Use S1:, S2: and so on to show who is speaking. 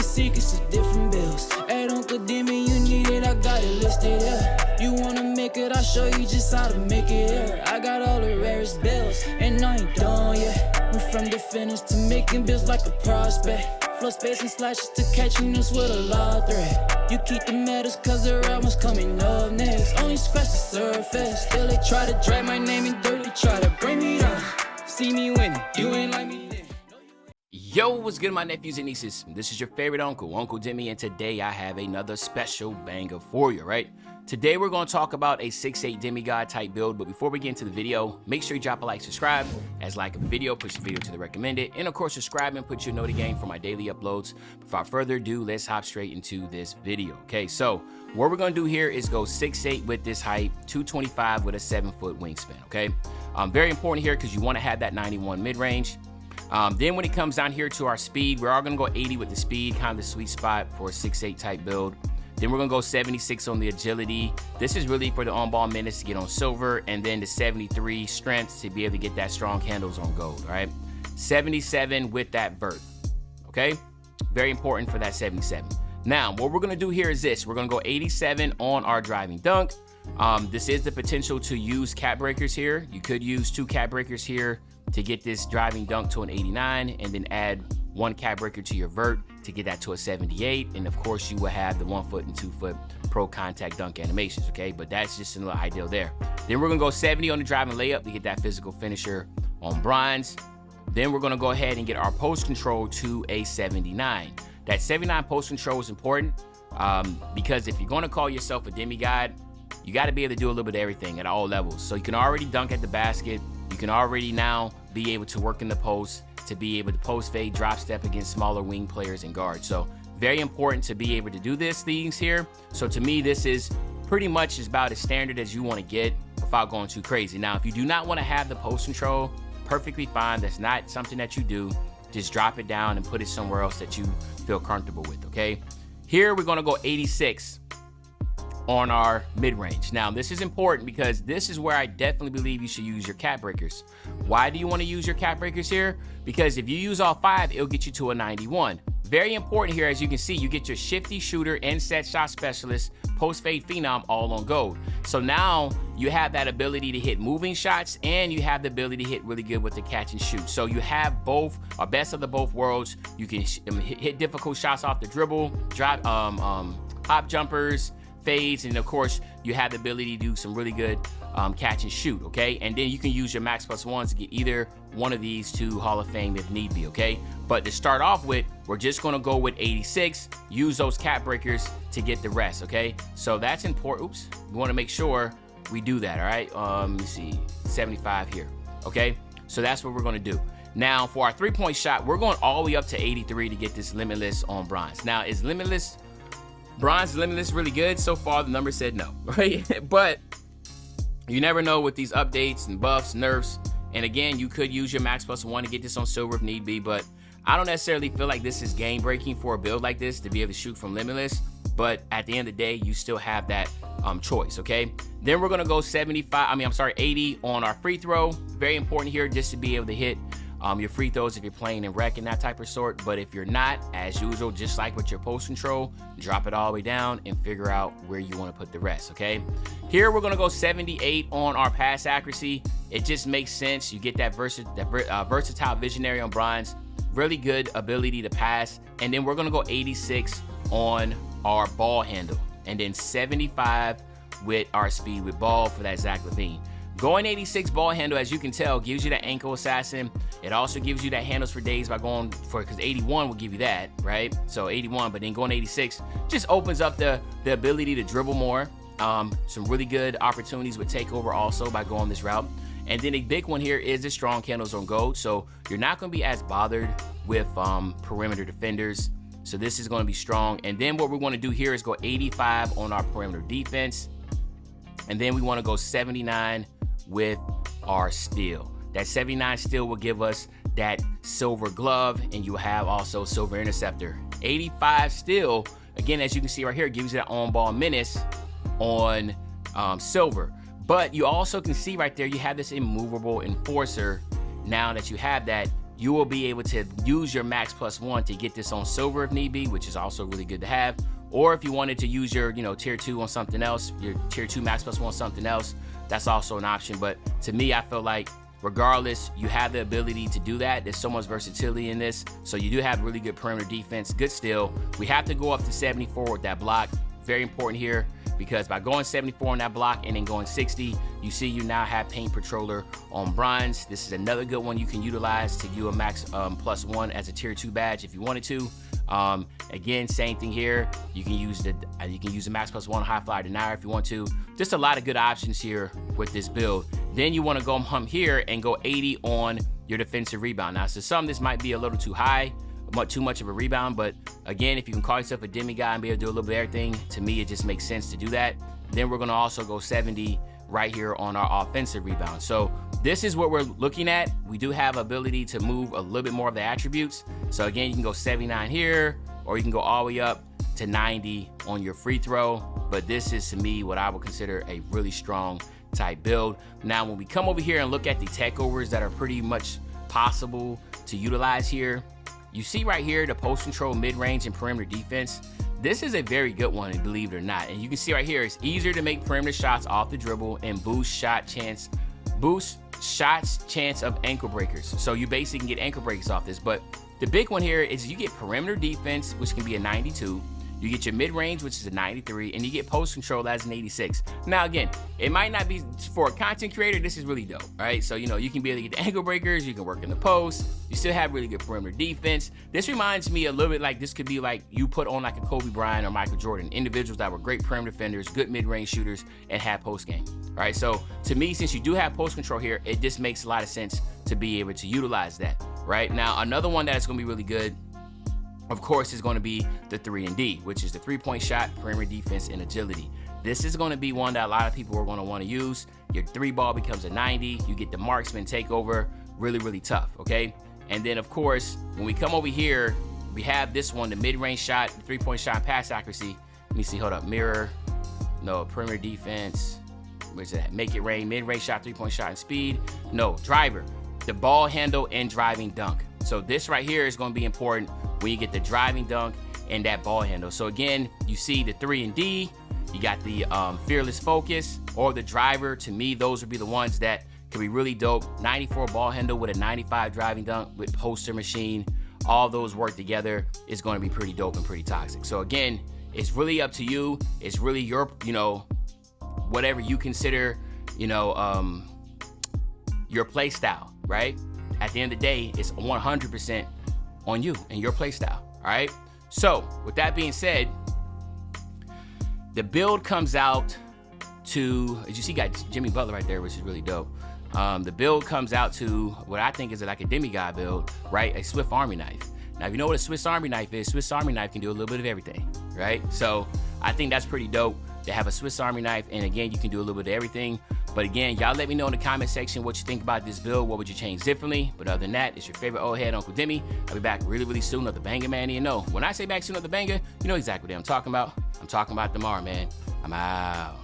S1: secrets of different bills. At Uncle Demi, you need it, I got it listed here. You wanna make it, I'll show you just how to make it here. I got all the rarest bills, and I ain't done yet. Went from defenders to making bills like a prospect. Flow space and slashes to catching us with a lot of threat. You keep the medals cause the right one's coming up next. Only scratch the surface. Still they try to drag my name in dirt. They try to bring me down. See me winning. You ain't like me then.
S2: Yo, what's good, my nephews and nieces? This is your favorite uncle, Uncle Demi, and today I have another special banger for you, right? Today we're going to talk about a 6'8 Demigod type build, but before we get into the video, make sure you drop a like, subscribe, as like the video, push the video to the recommended, and of course subscribe and put your note again for my daily uploads. Without further ado, let's hop straight into this video, okay? So what we're going to do here is go 6'8 with this height, 225 with a 7-foot wingspan, okay? Very important here because you want to have that 91 mid-range. Then when it comes down here to our speed, we're all going to go 80 with the speed, kind of the sweet spot for a 6'8 type build. Then we're going to go 76 on the agility. This is really for the on-ball minutes to get on silver, and then the 73 strength to be able to get that strong handles on gold, all right? 77 with that vert, okay? Very important for that 77. Now, what we're going to do here is this. We're going to go 87 on our driving dunk. This is the potential to use cap breakers here. You could use 2 cap breakers here to get this driving dunk to an 89, and then add 1 cap breaker to your vert to get that to a 78. And of course you will have the 1-foot and 2-foot pro contact dunk animations, okay? But that's just a little ideal there. Then we're gonna go 70 on the driving layup to get that physical finisher on bronze. Then we're gonna go ahead and get our post control to a 79. That 79 post control is important because if you're gonna call yourself a demigod, you gotta be able to do a little bit of everything at all levels. So you can already dunk at the basket. You can already now be able to work in the post, to be able to post fade, drop step against smaller wing players and guards. So very important to be able to do these things here. So to me, this is pretty much about as standard as you want to get without going too crazy. Now, if you do not want to have the post control, perfectly fine. That's not something that you do. Just drop it down and put it somewhere else that you feel comfortable with, okay? Here, we're going to go 86 on our mid-range. Now, this is important because this is where I definitely believe you should use your cap breakers. Why do you want to use your cap breakers here? Because if you use all 5, it'll get you to a 91. Very important here, as you can see, you get your shifty shooter and set shot specialist, post-fade phenom all on gold. So now you have that ability to hit moving shots, and you have the ability to hit really good with the catch and shoot. So you have both, a best of the both worlds. You can hit difficult shots off the dribble, drop, hop jumpers, fades, and of course you have the ability to do some really good catch and shoot, okay? And then you can use your max plus ones to get either one of these to Hall of Fame if need be, okay? But to start off with, we're just gonna go with 86, use those cap breakers to get the rest, okay? So that's important. Oops, we wanna make sure we do that, all right? Let me see, 75 here, okay? So that's what we're gonna do. Now for our 3-point shot, we're going all the way up to 83 to get this limitless on bronze. Now, is limitless, bronze limitless really good? So far, the number said no, right? But you never know with these updates and buffs, nerfs. And again, you could use your max plus 1 to get this on silver if need be, but I don't necessarily feel like this is game breaking for a build like this to be able to shoot from limitless. But at the end of the day, you still have that choice, okay? Then we're gonna go 80 on our free throw. Very important here just to be able to hit your free throws if you're playing in rec and that type of sort. But if you're not, as usual, just like with your post control, drop it all the way down and figure out where you want to put the rest, okay? Here we're gonna go 78 on our pass accuracy. It just makes sense. You get that versatile visionary on bronze, really good ability to pass. And then we're gonna go 86 on our ball handle, and then 75 with our speed with ball for that Zach LaVine. Going 86 ball handle, as you can tell, gives you that ankle assassin. It also gives you that handles for days by going for, because 81 will give you that, right? So 81, but then going 86 just opens up the ability to dribble more. Some really good opportunities with takeover also by going this route. And then a big one here is the strong handles on gold. So you're not going to be as bothered with perimeter defenders. So this is going to be strong. And then what we're going to do here is go 85 on our perimeter defense. And then we want to go 79 with our steal. That 79 steal will give us that silver glove, and you have also silver interceptor. 85 steal, again, as you can see right here, gives you that on-ball menace on silver. But you also can see right there, you have this immovable enforcer. Now that you have that, you will be able to use your max +1 to get this on silver if need be, which is also really good to have. Or if you wanted to use your, tier 2 on something else, your tier 2 max +1 on something else, that's also an option. But to me, I feel like regardless, you have the ability to do that. There's so much versatility in this. So you do have really good perimeter defense, good steal. We have to go up to 74 with that block. Very important here, because by going 74 on that block and then going 60, you see you now have paint patroller on bronze. This is another good one you can utilize to do a max +1 as a tier 2 badge if you wanted to. Again, same thing here. You can use the max +1 high flyer denier if you want to. Just a lot of good options here with this build. Then you want to go here and go 80 on your defensive rebound. Now, so some this might be a little too high, too much of a rebound, but again, if you can call yourself a demigod and be able to do a little bit of everything, to me it just makes sense to do that. Then we're going to also go 70 right here on our offensive rebound. So this is what we're looking at. We do have ability to move a little bit more of the attributes. So again, you can go 79 here, or you can go all the way up to 90 on your free throw. But this is, to me, what I would consider a really strong type build. Now, when we come over here and look at the takeovers that are pretty much possible to utilize here, you see right here the post control, mid-range, and perimeter defense. This is a very good one, believe it or not. And you can see right here, it's easier to make perimeter shots off the dribble and boost shots chance of ankle breakers. So you basically can get ankle breaks off this. But the big one here is you get perimeter defense, which can be a 92. You get your mid-range, which is a 93, and you get post control as an 86. Now, again, it might not be for a content creator. This is really dope, right? So, you can be able to get the ankle breakers. You can work in the post. You still have really good perimeter defense. This reminds me a little bit like this could be like you put on like a Kobe Bryant or Michael Jordan, individuals that were great perimeter defenders, good mid-range shooters, and had post game, right? So, to me, since you do have post control here, it just makes a lot of sense to be able to utilize that, right? Now, another one that's going to be really good, of course, is going to be the 3-and-D, which is the 3-point shot, perimeter defense, and agility. This is going to be one that a lot of people are going to want to use. Your 3-ball becomes a 90. You get the marksman takeover. Really, really tough, okay? And then, of course, when we come over here, we have this one, the mid-range shot, 3-point shot, pass accuracy. Let me see, hold up, mirror. No, perimeter defense. Where's that? Make it rain, mid-range shot, 3-point shot, and speed. No, driver, the ball handle, and driving dunk. So this right here is going to be important when you get the driving dunk and that ball handle. So again, you see the 3-and-D, you got the fearless focus or the driver. To me, those would be the ones that could be really dope. 94 ball handle with a 95 driving dunk with poster machine. All those work together is going to be pretty dope and pretty toxic. So again, it's really up to you. It's really your, whatever you consider, your play style, right? At the end of the day, it's 100% on you and your play style, all right? So with that being said, the build comes out to, as you see, got Jimmy Butler right there, which is really dope. The build comes out to what I think is like a demigod build, right? A Swiss Army knife. Now, if you know what a Swiss Army knife is, Swiss Army knife can do a little bit of everything, right? So I think that's pretty dope to have a Swiss Army knife. And again, you can do a little bit of everything. But again, y'all let me know in the comment section what you think about this build. What would you change differently? But other than that, it's your favorite old head, Uncle Demi. I'll be back really, really soon with the banger, man. You know, when I say back soon with the banger, you know exactly what I'm talking about. I'm talking about tomorrow, man. I'm out.